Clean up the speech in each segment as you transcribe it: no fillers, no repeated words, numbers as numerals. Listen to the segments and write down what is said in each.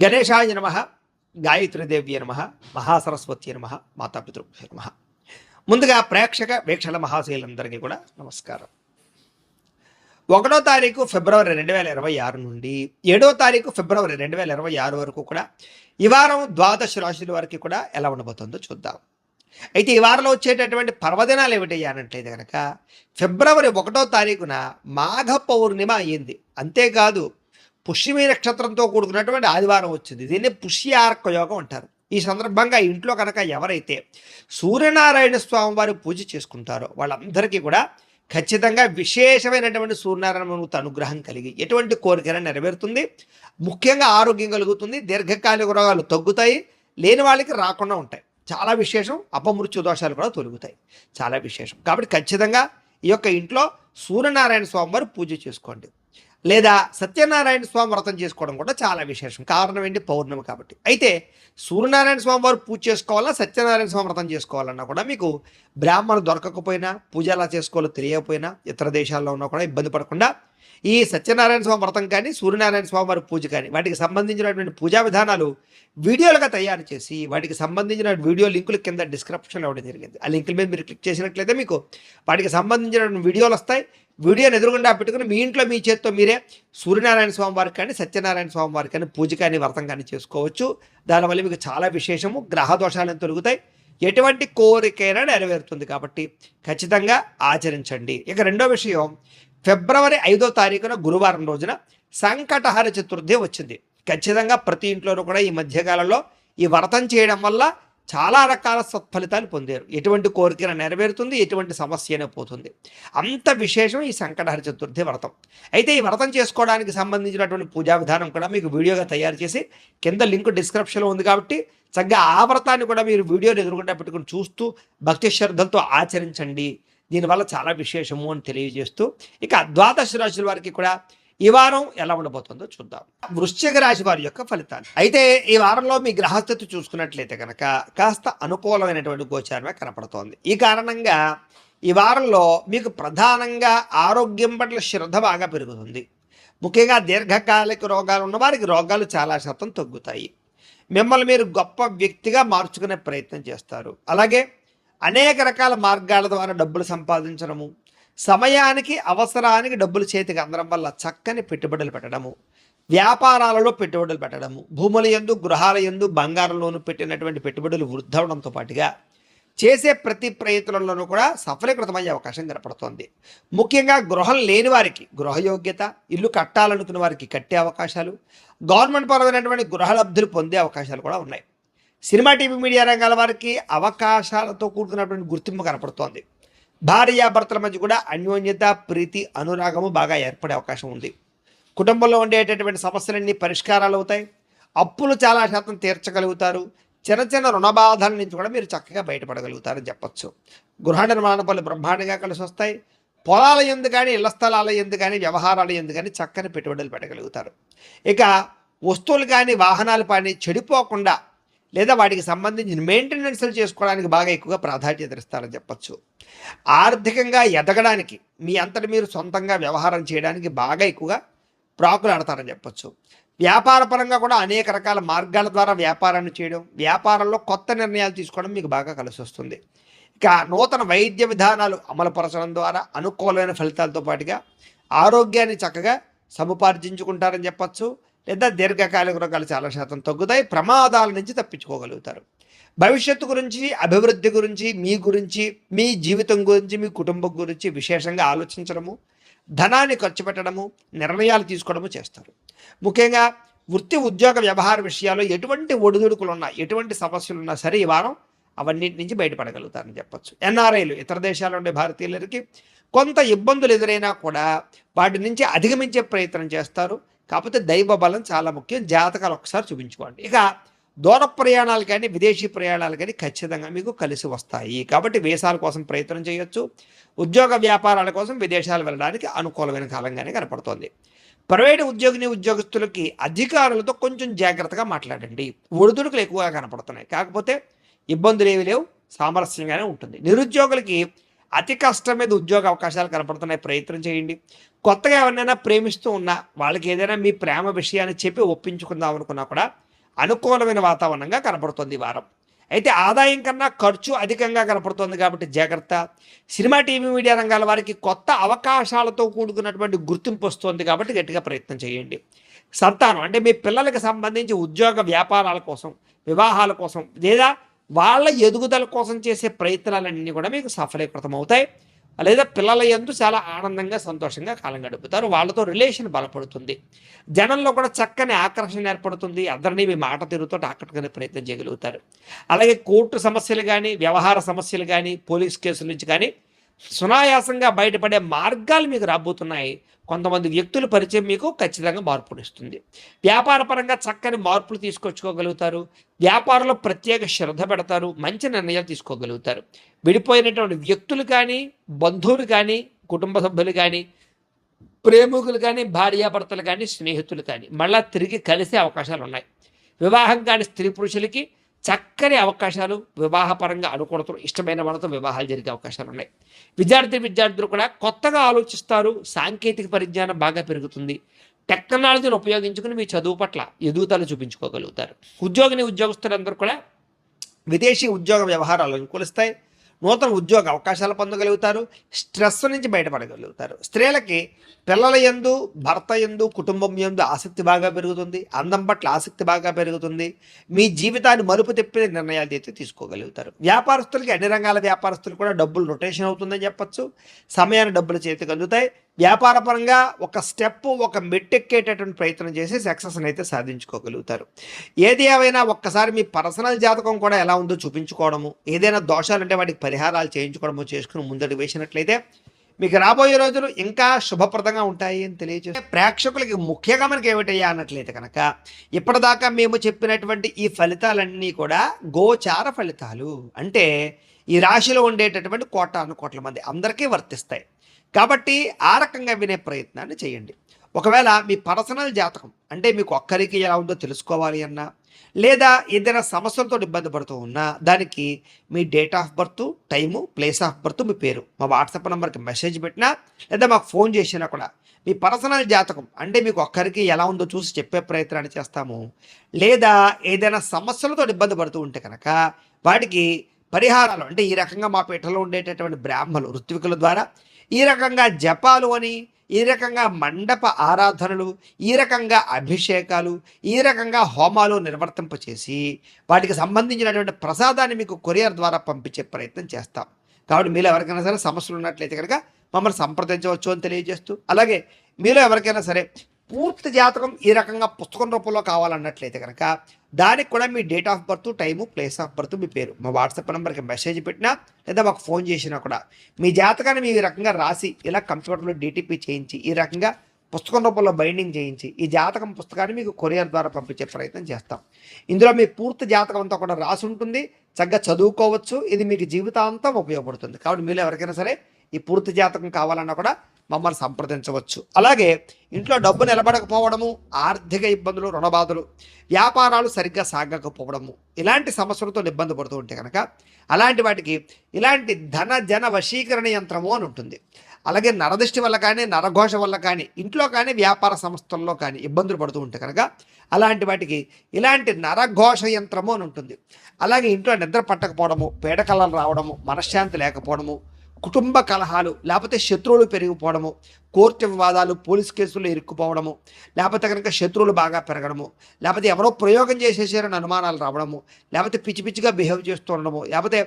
గణేశాయ నమ, గాయత్రీదేవ్య నమ, మహాసరస్వతి నమ, మాతాపితృభ్యో నమ. ముందుగా ప్రేక్షక వీక్షణ మహాశైలందరికీ కూడా నమస్కారం. 1వ తారీఖు ఫిబ్రవరి 2026 నుండి 7వ తారీఖు ఫిబ్రవరి 2026 వరకు కూడా ఈ వారం ద్వాదశ రాశుల వరకు కూడా ఎలా ఉండబోతుందో చూద్దాం. అయితే ఈ వారంలో వచ్చేటటువంటి పర్వదినాలు ఏమిటయ్యానంటే కనుక ఫిబ్రవరి 1వ తారీఖున మాఘ పౌర్ణిమ అయ్యింది. అంతేకాదు పుష్యమి నక్షత్రంతో కూడుకున్నటువంటి ఆదివారం వచ్చింది. దీన్ని పుష్యార్క యోగం అంటారు. ఈ సందర్భంగా ఇంట్లో కనుక ఎవరైతే సూర్యనారాయణ స్వామి వారి పూజ చేసుకుంటారో వాళ్ళందరికీ కూడా ఖచ్చితంగా విశేషమైనటువంటి సూర్యనారాయణమూర్తి అనుగ్రహం కలిగి ఎటువంటి కోరికైనా నెరవేరుతుంది. ముఖ్యంగా ఆరోగ్యం కలుగుతుంది. దీర్ఘకాలిక రోగాలు తగ్గుతాయి, లేని వాళ్ళకి రాకుండా ఉంటాయి. చాలా విశేషం. అపమృత్యు దోషాలు కూడా తొలగుతాయి. చాలా విశేషం. కాబట్టి ఖచ్చితంగా ఈ యొక్క ఇంట్లో సూర్యనారాయణ స్వామి వారు పూజ చేసుకోండి. లేదా సత్యనారాయణ స్వామి వ్రతం చేసుకోవడం కూడా చాలా విశేషం. కారణం ఏంటి? పౌర్ణమి కాబట్టి. అయితే సూర్యనారాయణ స్వామి వారు పూజ చేసుకోవాలా, సత్యనారాయణ స్వామి వ్రతం చేసుకోవాలన్నా కూడా మీకు బ్రాహ్మణులు దొరకకపోయినా, పూజ ఎలా చేసుకోవాలో తెలియకపోయినా, ఇతర దేశాల్లో ఉన్నా కూడా ఇబ్బంది పడకుండా ఈ సత్యనారాయణ స్వామి వ్రతం కానీ, సూర్యనారాయణ స్వామి వారి పూజ కానీ వాటికి సంబంధించినటువంటి పూజా విధానాలు వీడియోలుగా తయారు చేసి వాటికి సంబంధించిన వీడియో లింకులు కింద డిస్క్రిప్షన్లో ఇవ్వడం జరిగింది. ఆ లింకుల మీద మీరు క్లిక్ చేసినట్లయితే మీకు వాటికి సంబంధించిన వీడియోలు వస్తాయి. వీడియోని ఎదురుగుండా పెట్టుకుని మీ ఇంట్లో మీ చేత్తో మీరే సూర్యనారాయణ స్వామి వారికి కానీ, సత్యనారాయణ స్వామి వారికి కానీ పూజ కానీ వ్రతం కానీ చేసుకోవచ్చు. దానివల్ల మీకు చాలా విశేషము. గ్రహ దోషాలను తొలుగుతాయి. ఎటువంటి కోరికైనా నెరవేరుతుంది. కాబట్టి ఖచ్చితంగా ఆచరించండి. ఇక రెండో విషయం, ఫిబ్రవరి 5వ తారీఖున గురువారం రోజున సంకటహర చతుర్థి వచ్చింది. ఖచ్చితంగా ప్రతి ఇంట్లోనూ కూడా ఈ మధ్యకాలంలో ఈ వ్రతం చేయడం వల్ల చాలా రకాల సత్ఫలితాలు పొందారు. ఎటువంటి కోరికైనా నెరవేరుతుంది, ఎటువంటి సమస్య అయినా పోతుంది. అంత విశేషం ఈ సంకటహర చతుర్థి వ్రతం. అయితే ఈ వ్రతం చేసుకోవడానికి సంబంధించినటువంటి పూజా విధానం కూడా మీకు వీడియోగా తయారు చేసి కింద లింక్ డిస్క్రిప్షన్లో ఉంది. కాబట్టి చక్కగా ఆ వ్రతాన్ని కూడా మీరు వీడియోని ఎదురుకుండా పెట్టుకుని చూస్తూ భక్తి శ్రద్ధలతో ఆచరించండి. దీనివల్ల చాలా విశేషము అని తెలియజేస్తూ ఇక ద్వాదశ రాశుల వారికి కూడా ఈ వారం ఎలా ఉండబోతుందో చూద్దాం. వృశ్చిక రాశి వారి యొక్క ఫలితాలు. అయితే ఈ వారంలో మీ గ్రహస్థితి చూసుకున్నట్లయితే కనుక కాస్త అనుకూలమైనటువంటి గోచారమే కనపడుతోంది. ఈ కారణంగా ఈ వారంలో మీకు ప్రధానంగా ఆరోగ్యం పట్ల శ్రద్ధ బాగా పెరుగుతుంది. ముఖ్యంగా దీర్ఘకాలిక రోగాలు ఉన్న వారికి రోగాలు చాలా శాతం తగ్గుతాయి. మిమ్మల్ని మీరు గొప్ప వ్యక్తిగా మార్చుకునే ప్రయత్నం చేస్తారు. అలాగే అనేక రకాల మార్గాల ద్వారా డబ్బులు సంపాదించడము, సమయానికి అవసరానికి డబ్బులు చేతికి అందడం వల్ల చక్కని పెట్టుబడులు పెట్టడము, వ్యాపారాలలో పెట్టుబడులు పెట్టడము, భూముల యందు, గృహాల యందు, బంగారంలోనూ పెట్టినటువంటి పెట్టుబడులు వృద్ధవడంతో పాటుగా చేసే ప్రతి ప్రయత్నంలోనూ కూడా సఫలీకృతమయ్యే అవకాశం కనపడుతోంది. ముఖ్యంగా గృహం లేని వారికి గృహయోగ్యత, ఇల్లు కట్టాలనుకున్న వారికి కట్టే అవకాశాలు, గవర్నమెంట్ పరమైనటువంటి గృహలబ్ధులు పొందే అవకాశాలు కూడా ఉన్నాయి. సినిమా, టీవీ, మీడియా రంగాల వారికి అవకాశాలతో కూడుకున్నటువంటి గుర్తింపు కనపడుతోంది. భార్యాభర్తల మధ్య కూడా అన్యోన్యత, ప్రీతి, అనురాగము బాగా ఏర్పడే అవకాశం ఉంది. కుటుంబంలో ఉండేటటువంటి సమస్యలన్నీ పరిష్కారాలు అవుతాయి. అప్పులు చాలా శాతం తీర్చగలుగుతారు. చిన్న చిన్న రుణబాధల నుంచి కూడా మీరు చక్కగా బయటపడగలుగుతారని చెప్పచ్చు. గృహ నిర్మాణ పనులు బ్రహ్మాండంగా కలిసి వస్తాయి. పొలాల యందు కానీ, ఇళ్ల స్థలాల యందు కానీ, వ్యవహారాల యందు కానీ చక్కని పెట్టుబడులు పెట్టగలుగుతారు. ఇక వస్తువులు కానీ, వాహనాలు కానీ చెడిపోకుండా లేదా వాటికి సంబంధించిన మెయింటెనెన్స్లు చేసుకోవడానికి బాగా ఎక్కువగా ప్రాధాన్యత ఇస్తారని చెప్పచ్చు. ఆర్థికంగా ఎదగడానికి, మీ అంతటి మీరు సొంతంగా వ్యవహారం చేయడానికి బాగా ఎక్కువగా ప్రాకులాడతారని చెప్పచ్చు. వ్యాపార పరంగా కూడా అనేక రకాల మార్గాల ద్వారా వ్యాపారాన్ని చేయడం, వ్యాపారంలో కొత్త నిర్ణయాలు తీసుకోవడం మీకు బాగా కలిసి వస్తుంది. ఇక నూతన వైద్య విధానాలు అమలుపరచడం ద్వారా అనుకూలమైన ఫలితాలతో పాటుగా ఆరోగ్యాన్ని చక్కగా సముపార్జించుకుంటారని చెప్పచ్చు. లేదా దీర్ఘకాలిక రోగాలు చాలా శాతం తగ్గుతాయి. ప్రమాదాల నుంచి తప్పించుకోగలుగుతారు. భవిష్యత్తు గురించి, అభివృద్ధి గురించి, మీ గురించి, మీ జీవితం గురించి, మీ కుటుంబం గురించి విశేషంగా ఆలోచించడము, ధనాన్ని ఖర్చు పెట్టడము, నిర్ణయాలు తీసుకోవడము చేస్తారు. ముఖ్యంగా వృత్తి, ఉద్యోగ, వ్యవహార విషయాల్లో ఎటువంటి ఒడిదుడుకులు ఉన్నా, ఎటువంటి సమస్యలు ఉన్నా సరే ఈ వారం అవన్నిటి నుంచి బయటపడగలుగుతారని చెప్పచ్చు. ఎన్ఆర్ఐలు, ఇతర దేశాల్లో ఉండే భారతీయులకి కొంత ఇబ్బందులు ఎదురైనా కూడా వాటి నుంచి అధిగమించే ప్రయత్నం చేస్తారు. కాకపోతే దైవ బలం చాలా ముఖ్యం. జాతకాలు ఒకసారి చూపించుకోండి. ఇక దూర ప్రయాణాలు కానీ, విదేశీ ప్రయాణాలు కానీ ఖచ్చితంగా మీకు కలిసి వస్తాయి. కాబట్టి వీసాల కోసం ప్రయత్నం చేయొచ్చు. ఉద్యోగ వ్యాపారాల కోసం విదేశాలు వెళ్ళడానికి అనుకూలమైన కాలంగానే కనపడుతోంది. ప్రైవేటు ఉద్యోగస్తులకి అధికారులతో కొంచెం జాగ్రత్తగా మాట్లాడండి. ఒడిదుడుకులు ఎక్కువగా కనపడుతున్నాయి. కాకపోతే ఇబ్బందులు ఏవి లేవు, సామరస్యంగానే ఉంటుంది. నిరుద్యోగులకి అతి కష్టం మీద ఉద్యోగ అవకాశాలు కనపడుతున్నాయి. ప్రయత్నం చేయండి. కొత్తగా ఎవరినైనా ప్రేమిస్తూ ఉన్నా వాళ్ళకి ఏదైనా మీ ప్రేమ విషయాన్ని చెప్పి ఒప్పించుకుందాం అనుకున్నా కూడా అనుకూలమైన వాతావరణంగా కనపడుతుంది ఈ వారం. అయితే ఆదాయం కన్నా ఖర్చు అధికంగా కనపడుతుంది కాబట్టి జాగ్రత్త. సినిమా, టీవీ, మీడియా రంగాల వారికి కొత్త అవకాశాలతో కూడుకున్నటువంటి గుర్తింపు వస్తుంది కాబట్టి గట్టిగా ప్రయత్నం చేయండి. సంతానం అంటే మీ పిల్లలకు సంబంధించి ఉద్యోగ వ్యాపారాల కోసం, వివాహాల కోసం లేదా వాళ్ళ ఎదుగుదల కోసం చేసే ప్రయత్నాలన్నీ కూడా మీకు సఫలీకృతం అవుతాయి. లేదా పిల్లల యందు చాలా ఆనందంగా సంతోషంగా కాలం గడుపుతారు. వాళ్ళతో రిలేషన్ బలపడుతుంది. జనంలో కూడా చక్కని ఆకర్షణ ఏర్పడుతుంది. అందరినీ మీ మాట తీరుతో ఆకట్టుకునే ప్రయత్నం చేయగలుగుతారు. అలాగే కోర్టు సమస్యలు కానీ, వ్యవహార సమస్యలు కానీ, పోలీస్ కేసుల నుంచి కానీ సునాయాసంగా బయటపడే మార్గాలు మీకు రాబోతున్నాయి. కొంతమంది వ్యక్తుల పరిచయం మీకు ఖచ్చితంగా మార్పునిస్తుంది. వ్యాపారపరంగా చక్కని మార్పులు తీసుకొచ్చుకోగలుగుతారు. వ్యాపారంలో ప్రత్యేక శ్రద్ధ పెడతారు. మంచి నిర్ణయాలు తీసుకోగలుగుతారు. విడిపోయినటువంటి వ్యక్తులు కానీ, బంధువులు కానీ, కుటుంబ సభ్యులు కానీ, ప్రేమికులు కానీ, భార్యాభర్తలు కానీ, స్నేహితులు కానీ మళ్ళా తిరిగి కలిసే అవకాశాలు ఉన్నాయి. వివాహం కాని స్త్రీ పురుషులకి చక్కని అవకాశాలు, వివాహపరంగా అనుకూలతలు, ఇష్టమైన వాళ్ళతో వివాహాలు జరిగే అవకాశాలు ఉన్నాయి. విద్యార్థులు కూడా కొత్తగా ఆలోచిస్తారు. సాంకేతిక పరిజ్ఞానం బాగా పెరుగుతుంది. టెక్నాలజీని ఉపయోగించుకుని మీ చదువు పట్ల ఎదుగుదల చూపించుకోగలుగుతారు. ఉద్యోగస్తులందరూ కూడా విదేశీ ఉద్యోగ వ్యవహారాలు అనుకూలిస్తాయి. నూతన ఉద్యోగ అవకాశాలు పొందగలుగుతారు. స్ట్రెస్ నుంచి బయటపడగలుగుతారు. స్త్రీలకి పిల్లల యందు, భర్త యందు, కుటుంబం యందు ఆసక్తి బాగా పెరుగుతుంది. అందం పట్ల ఆసక్తి బాగా పెరుగుతుంది. మీ జీవితాన్ని మలుపు తిప్పే నిర్ణయాలు అయితే తీసుకోగలుగుతారు. వ్యాపారస్తులకి అన్ని రంగాల వ్యాపారస్తులు కూడా డబ్బులు రొటేషన్ అవుతుందని చెప్పచ్చు. సమయాన్ని డబ్బులు చేతికి అందుతాయి. వ్యాపారపరంగా ఒక స్టెప్, ఒక మెట్టెక్కేటటువంటి ప్రయత్నం చేసి సక్సెస్ని అయితే సాధించుకోగలుగుతారు. ఏది ఏమైనా ఒక్కసారి మీ పర్సనల్ జాతకం కూడా ఎలా ఉందో చూపించుకోవడము, ఏదైనా దోషాలుంటే వాటికి పరిహారాలు చేయించుకోవడము చేసుకుని ముందడుగు వేసినట్లయితే మీకు రాబోయే రోజులు ఇంకా శుభప్రదంగా ఉంటాయి అని తెలియజేస్తే, ప్రేక్షకులకి ముఖ్యంగా మనకి ఏమిటయ్యా అన్నట్లయితే కనుక ఇప్పటిదాకా మేము చెప్పినటువంటి ఈ ఫలితాలన్నీ కూడా గోచార ఫలితాలు. అంటే ఈ రాశిలో ఉండేటటువంటి కోట్ల మంది అందరికీ వర్తిస్తాయి. కాబట్టి ఆ రకంగా వినే ప్రయత్నాన్ని చేయండి. ఒకవేళ మీ పర్సనల్ జాతకం అంటే మీకు ఒక్కరికి ఎలా ఉందో తెలుసుకోవాలి అన్నా, లేదా ఏదైనా సమస్యలతో ఇబ్బంది పడుతూ ఉన్నా, దానికి మీ date of birth, time, place of birth, మీ పేరు మా వాట్సాప్ నెంబర్కి మెసేజ్ పెట్టినా లేదా మాకు ఫోన్ చేసినా కూడా మీ పర్సనల్ జాతకం అంటే మీకు ఒక్కరికి ఎలా ఉందో చూసి చెప్పే ప్రయత్నాన్ని చేస్తాము. లేదా ఏదైనా సమస్యలతో ఇబ్బంది పడుతూ ఉంటే కనుక వాటికి పరిహారాలు అంటే ఈ రకంగా మా పీఠలో ఉండేటటువంటి బ్రాహ్మణులు, ఋత్వికుల ద్వారా ఈ రకంగా జపాలు అని, ఈ రకంగా మండప ఆరాధనలు, ఈ రకంగా అభిషేకాలు, ఈ రకంగా హోమాలు నిర్వర్తింపచేసి వాటికి సంబంధించినటువంటి ప్రసాదాన్ని మీకు కొరియర్ ద్వారా పంపించే ప్రయత్నం చేస్తాం. కాబట్టి మీలో ఎవరికైనా సరే సమస్యలు ఉన్నట్లయితే కనుక మమ్మల్ని సంప్రదించవచ్చు అని తెలియజేస్తూ, అలాగే మీలో ఎవరికైనా సరే పూర్తి జాతకం ఈ రకంగా పుస్తకం రూపంలో కావాలన్నట్లయితే కనుక దానికి కూడా మీ date of birth, time, place of birth, మీ పేరు మా వాట్సాప్ నెంబర్కి మెసేజ్ పెట్టినా లేదా మాకు ఫోన్ చేసినా కూడా మీ జాతకాన్ని మీ రకంగా రాసి ఇలా కంప్యూటర్లో DTP చేయించి ఈ రకంగా పుస్తకం రూపంలో బైండింగ్ చేయించి ఈ జాతకం పుస్తకాన్ని మీకు కొరియర్ ద్వారా పంపించే ప్రయత్నం చేస్తాం. ఇందులో మీ పూర్తి జాతకం అంతా కూడా రాసి ఉంటుంది. చక్కగా చదువుకోవచ్చు. ఇది మీకు జీవితాంతం ఉపయోగపడుతుంది. కాబట్టి మీరు ఎవరికైనా సరే ఈ పూర్తి జాతకం కావాలన్నా కూడా మమ్మల్ని సంప్రదించవచ్చు. అలాగే ఇంట్లో డబ్బు నిలబడకపోవడము, ఆర్థిక ఇబ్బందులు, రుణబాధలు, వ్యాపారాలు సరిగ్గా సాగకపోవడము, ఇలాంటి సమస్యలతో ఇబ్బంది పడుతూ ఉంటే కనుక అలాంటి వాటికి ఇలాంటి ధన జన వశీకరణ యంత్రము అని ఉంటుంది. అలాగే నరదృష్టి వల్ల కానీ, నరఘోష వల్ల కానీ, ఇంట్లో కానీ, వ్యాపార సంస్థల్లో కానీ ఇబ్బందులు పడుతూ ఉంటే కనుక అలాంటి వాటికి ఇలాంటి నరఘోష యంత్రము అని ఉంటుంది. అలాగే ఇంట్లో నిద్ర పట్టకపోవడము, పీడకలలు రావడము, మనశ్శాంతి లేకపోవడము, కుటుంబ కలహాలు, లేకపోతే శత్రువులు పెరిగిపోవడము, కోర్టు వివాదాలు, పోలీస్ కేసులు ఇరుక్కుపోవడము, లేకపోతే కనుక శత్రువులు బాగా పెరగడము, లేకపోతే ఎవరో ప్రయోగం చేసేసారని అనుమానాలు రావడము, లేకపోతే పిచ్చి పిచ్చిగా బిహేవ్ చేస్తూ ఉండడము, లేకపోతే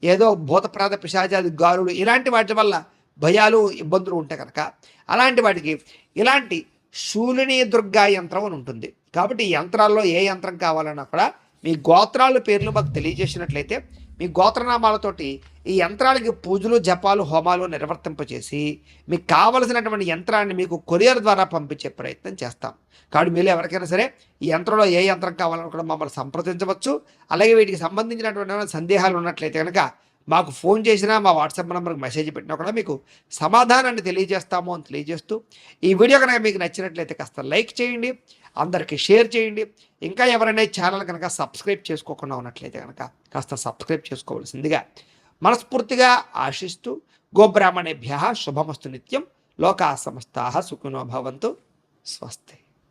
ఏదో భూతప్రాత పిశాచాది గాలులు, ఇలాంటి వాటి వల్ల భయాలు, ఇబ్బందులు ఉంటాయి కనుక అలాంటి వాటికి ఇలాంటి శూలిని దుర్గా యంత్రం అని ఉంటుంది. కాబట్టి ఈ యంత్రాల్లో ఏ యంత్రం కావాలన్నా కూడా మీ గోత్రాల పేర్లు మాకు తెలియజేసినట్లయితే మీ గోత్రనామాలతోటి ఈ యంత్రాలకి పూజలు, జపాలు, హోమాలు నిర్వర్తింపచేసి మీకు కావలసినటువంటి యంత్రాన్ని మీకు కొరియర్ ద్వారా పంపించే ప్రయత్నం చేస్తాం. కాబట్టి మీరు ఎవరికైనా సరే ఈ యంత్రంలో ఏ యంత్రం కావాలని కూడా మమ్మల్ని సంప్రదించవచ్చు. అలాగే వీటికి సంబంధించినటువంటి సందేహాలు ఉన్నట్లయితే కనుక మాకు ఫోన్ చేసినా, మా వాట్సాప్ నెంబర్కి మెసేజ్ పెట్టినా కూడా మీకు సమాధానాన్ని తెలియజేస్తాము అని తెలియజేస్తూ, ఈ వీడియో కనుక మీకు నచ్చినట్లయితే కాస్త లైక్ చేయండి, అందరికీ షేర్ చేయండి. ఇంకా ఎవరైనా ఛానల్ కనుక సబ్స్క్రైబ్ చేసుకోకుండా ఉన్నట్లయితే కనుక కాస్త సబ్స్క్రైబ్ చేసుకోవాల్సిందిగా మనస్ఫూర్తిగా ఆశిస్తూ, గోబ్రాహ్మణేభ్యః శుభమస్తు నిత్యం. లోకా సమస్తాః సుఖినో భవంతు. స్వస్తి.